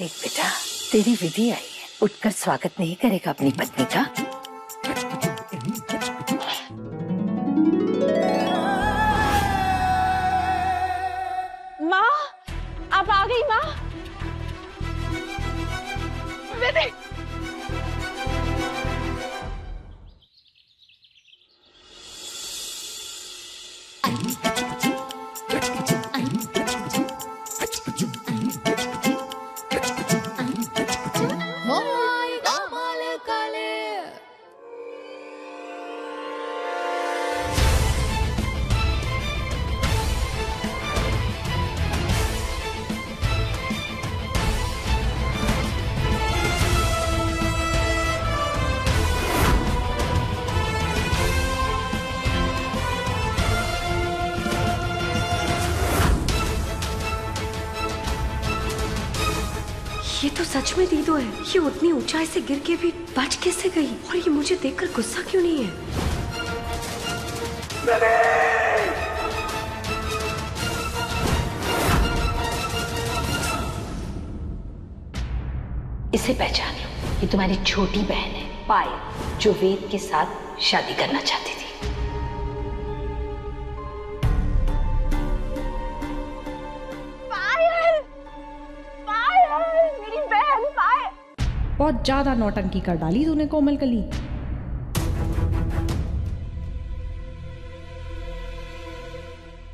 देख बेटा, तेरी विधि आई है, उठकर स्वागत नहीं करेगा अपनी पत्नी का? माँ, आप आ गई माँ? विधि, ये तो सच में दीदो है। ये उतनी ऊंचाई से गिर के भी बच कैसे गई? और ये मुझे देखकर गुस्सा क्यों नहीं है? इसे पहचान लो, ये तुम्हारी छोटी बहन है पायल, जो वेद के साथ शादी करना चाहती थी। बहुत ज्यादा नौटंकी कर डाली तूने कोमल कली।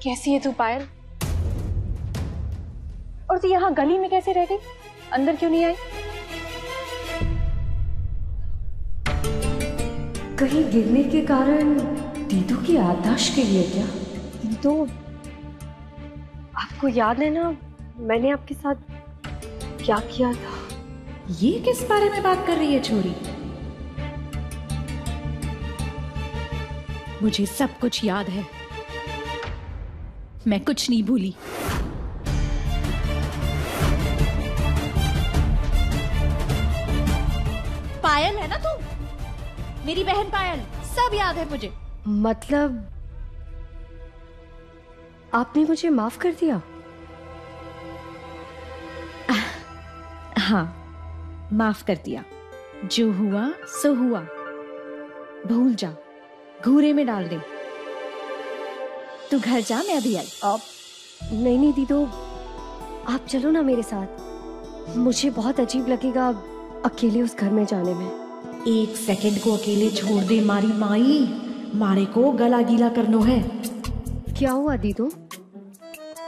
कैसी है तू पायल? और तू यहाँ गली में कैसे रह गई? अंदर क्यों नहीं आई? कहीं गिरने के कारण दीदू की याददाश्त गई है क्या? दीदू, आपको याद है ना मैंने आपके साथ क्या किया था? ये किस बारे में बात कर रही है छोरी? मुझे सब कुछ याद है, मैं कुछ नहीं भूली। पायल है ना तू, मेरी बहन पायल, सब याद है मुझे। मतलब आपने मुझे माफ कर दिया? हाँ, माफ कर दिया। जो हुआ सो हुआ, भूल जा, घूरे में डाल दे। तू घर जा, मैं अभी आई। अब नहीं दीदो, आप चलो ना मेरे साथ। मुझे बहुत अजीब लगेगा अकेले उस घर में जाने में। एक सेकंड को अकेले छोड़ दे मारी माई, मारे को गला गीला करनो है। क्या हुआ दीदो,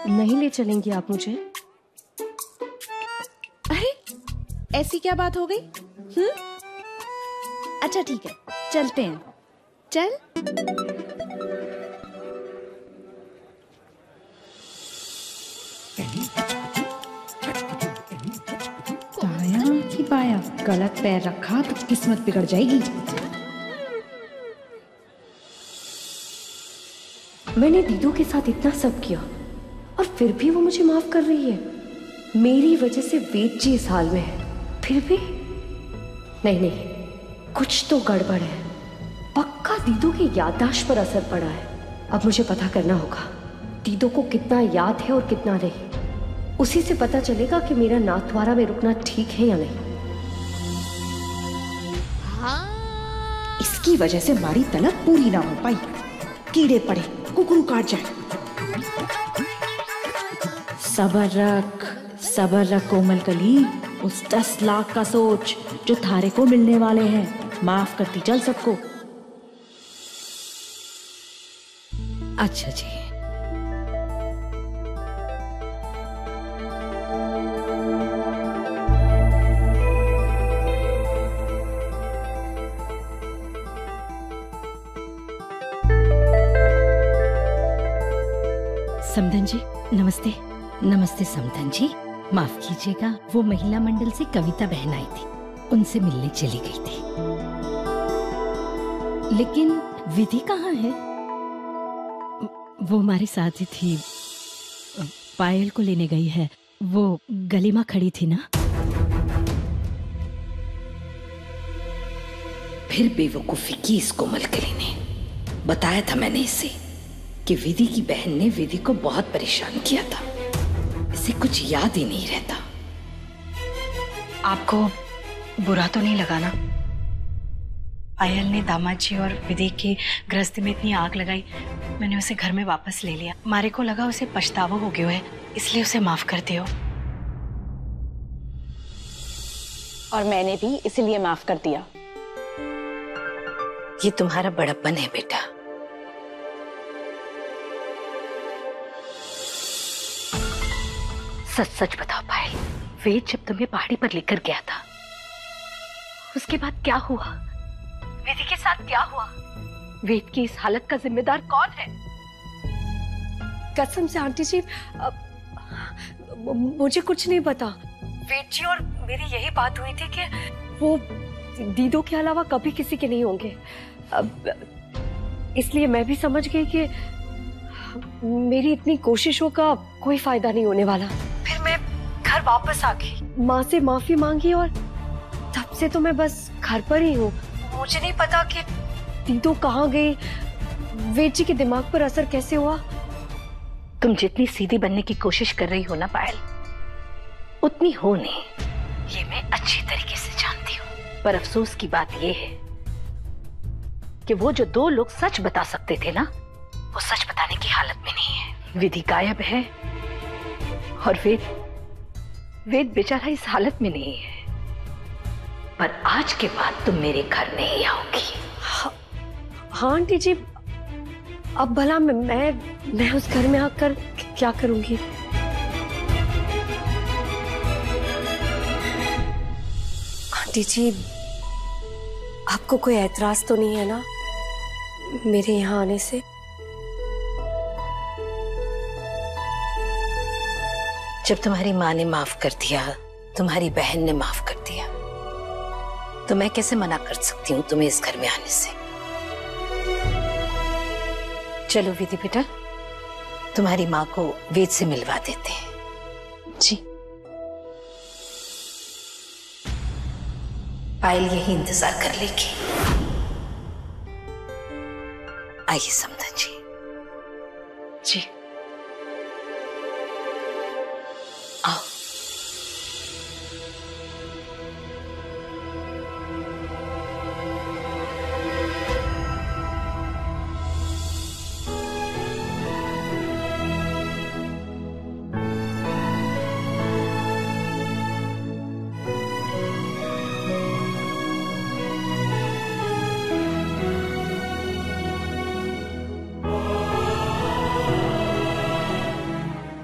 नहीं ले चलेंगी आप मुझे? अरे ऐसी क्या बात हो गई? अच्छा ठीक है, चलते हैं। चल। दाया कि बाया, गलत पैर रखा तो किस्मत बिगड़ जाएगी। मैंने दीदू के साथ इतना सब किया और फिर भी वो मुझे माफ कर रही है। मेरी वजह से वेद जी इस हाल में है, फिर भी नहीं, कुछ तो गड़बड़ है। पक्का दीदू की याददाश्त पर असर पड़ा है। अब मुझे पता करना होगा दीदू को कितना याद है और कितना नहीं। उसी से पता चलेगा कि मेरा नाथद्वारा में रुकना ठीक है या नहीं। इसकी वजह से हमारी तलब पूरी ना हो पाई। कीड़े पड़े, कुकरू काट जाए। सबर रख कोमल कली। उस 10 लाख का सोच जो थारे को मिलने वाले हैं। माफ करती चल सबको। अच्छा जी, समधन जी नमस्ते। नमस्ते समधन जी, माफ कीजिएगा, वो महिला मंडल से कविता बहन आई थी, उनसे मिलने चली गई थी। लेकिन विधि कहाँ है? वो हमारे साथ ही थी, पायल को लेने गई है। वो गली में खड़ी थी ना। फिर बेवकूफी की इस कोमल कली ने। बताया था मैंने इसे कि विधि की बहन ने विधि को बहुत परेशान किया था। इसे कुछ याद ही नहीं रहता। आपको बुरा तो नहीं लगा ना? पायल ने दामाद जी और विधि की गृहस्थी में इतनी आग लगाई, मैंने उसे घर में वापस ले लिया। मारे को लगा उसे पछतावा हो गया है, इसलिए उसे माफ कर दियो। और मैंने भी इसीलिए माफ कर दिया। ये तुम्हारा बड़प्पन है बेटा। सच सच बताओ पायल, वेद जब तुम्हें पहाड़ी पर लेकर गया था, उसके बाद क्या हुआ? विधि के साथ क्या हुआ? वेद की इस हालत का जिम्मेदार कौन है? कसम से आंटी जी, मुझे कुछ नहीं पता। वेद जी और मेरी यही बात हुई थी कि वो दीदों के अलावा कभी किसी के नहीं होंगे। इसलिए मैं भी समझ गई कि मेरी इतनी कोशिशों का कोई फायदा नहीं होने वाला। फिर मैं घर वापस आ गई, माँ से माफी मांगी और तब से तो मैं बस घर पर ही हूँ। मुझे नहीं पता कि दीदो कहाँ गई, वेद जी के दिमाग पर असर कैसे हुआ। तुम जितनी सीधी बनने की कोशिश कर रही हो ना पायल, उतनी हो नहीं, ये मैं अच्छी तरीके से जानती हूँ। पर अफसोस की बात ये है कि वो जो दो लोग सच बता सकते थे ना, वो सच बताने की हालत में नहीं है। विधि गायब है और वेद बेचारा इस हालत में नहीं है। पर आज के बाद तुम मेरे घर नहीं आओगी। हाँ आंटी जी, अब भला मैं उस घर में आकर क्या करूंगी? आंटी जी, आपको कोई ऐतराज तो नहीं है ना मेरे यहाँ आने से? जब तुम्हारी माँ ने माफ कर दिया, तुम्हारी बहन ने माफ कर दिया, तो मैं कैसे मना कर सकती हूँ तुम्हें इस घर में आने से? चलो विधि बेटा, तुम्हारी माँ को वेद से मिलवा देते हैं। जी। पायल यही इंतजार कर लेगी। आइए समधन जी। जी आओ।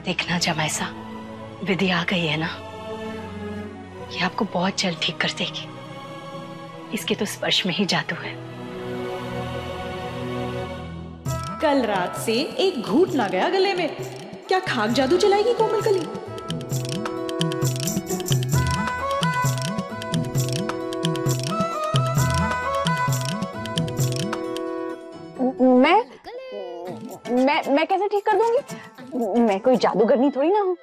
देखना जमाई सा, विधि आ गई है ना, ये आपको बहुत जल्द ठीक कर देगी। इसके तो स्पर्श में ही जादू है। कल रात से एक घूंट ना गया गले में, क्या खाक जादू चलाएगी कोमल कली? मैं कैसे ठीक कर दूंगी? मैं कोई जादूगरनी थोड़ी ना हूँ।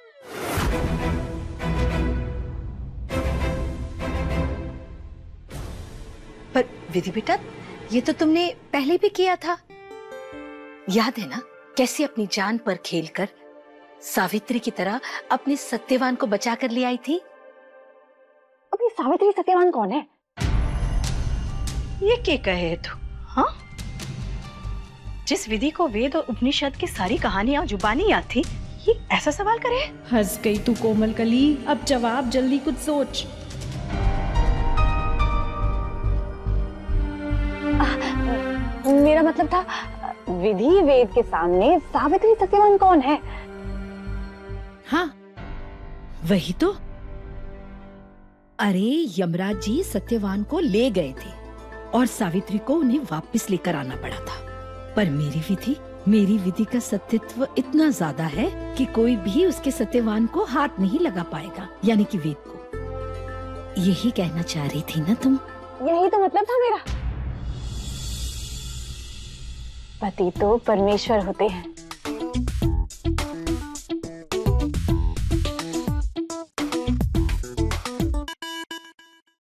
पर विधि बेटा, ये तो तुमने पहले भी किया था, याद है ना? कैसे अपनी जान पर खेलकर सावित्री की तरह अपने सत्यवान को बचा कर ले आई थी। अब ये सावित्री सत्यवान कौन है? ये क्या कहे तू? हाँ, जिस विधि को वेद और उपनिषद की सारी कहानियां जुबानी याद थी, ये ऐसा सवाल करे? हंस गई तू कोमल कली, अब जवाब जल्दी कुछ सोच। मेरा मतलब था, विधि वेद के सामने सावित्री सत्यवान कौन है? हाँ वही तो। अरे यमराज जी सत्यवान को ले गए थे और सावित्री को उन्हें वापस लेकर आना पड़ा था। पर मेरी विधि का सत्यत्व इतना ज्यादा है कि कोई भी उसके सत्यवान को हाथ नहीं लगा पाएगा, यानी कि वेद को। यही कहना चाह रही थी ना तुम? यही तो मतलब था मेरा। पति तो परमेश्वर होते हैं,